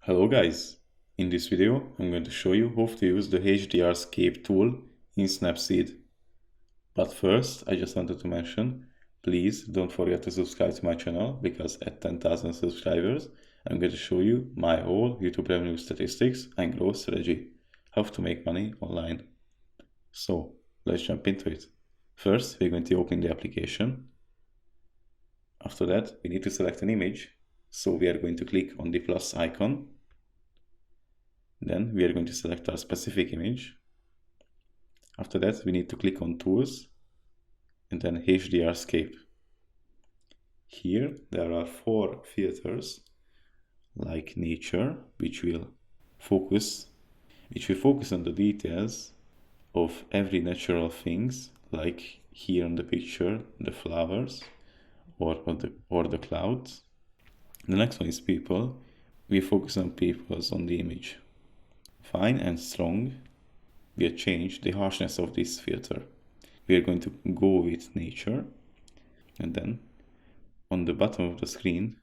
Hello guys! In this video I'm going to show you how to use the HDR Scape tool in Snapseed. But first I just wanted to mention, please don't forget to subscribe to my channel because at 10,000 subscribers I'm going to show you my whole YouTube revenue statistics and growth strategy, how to make money online. So let's jump into it. First we're going to open the application. After that we need to select an image. So we are going to click on the plus icon. Then we are going to select our specific image. After that, we need to click on Tools and then HDR Scape. Here there are 4 filters like Nature, which will focus on the details of every natural things, like here on the picture, the flowers or the clouds. The next one is People. We focus on peoples on the image. Fine and Strong, we have changed the harshness of this filter. We are going to go with Nature, and then on the bottom of the screen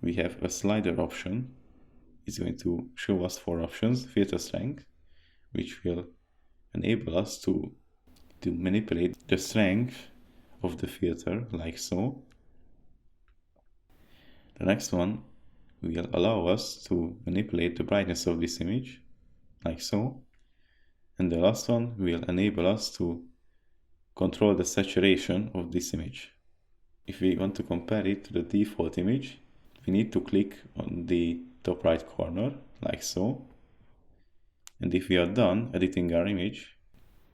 we have a slider option. It's going to show us 4 options. Filter Strength, which will enable us to manipulate the strength of the filter like so. The next one will allow us to manipulate the brightness of this image like so. And the last one will enable us to control the saturation of this image. If we want to compare it to the default image, we need to click on the top right corner like so. And if we are done editing our image,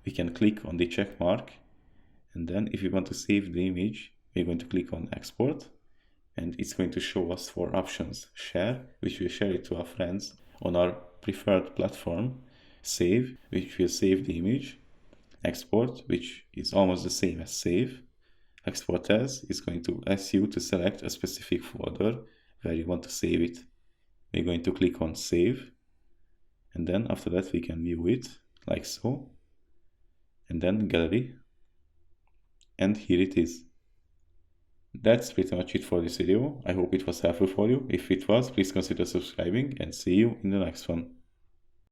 we can click on the check mark. And then if we want to save the image, we're going to click on Export. And it's going to show us 4 options. Share, which will share it to our friends on our preferred platform. Save, which will save the image. Export, which is almost the same as save. Export as is going to ask you to select a specific folder where you want to save it. We're going to click on Save. And then after that we can view it like so. And then Gallery. And here it is. That's pretty much it for this video. I hope it was helpful for you. If it was, please consider subscribing and see you in the next one.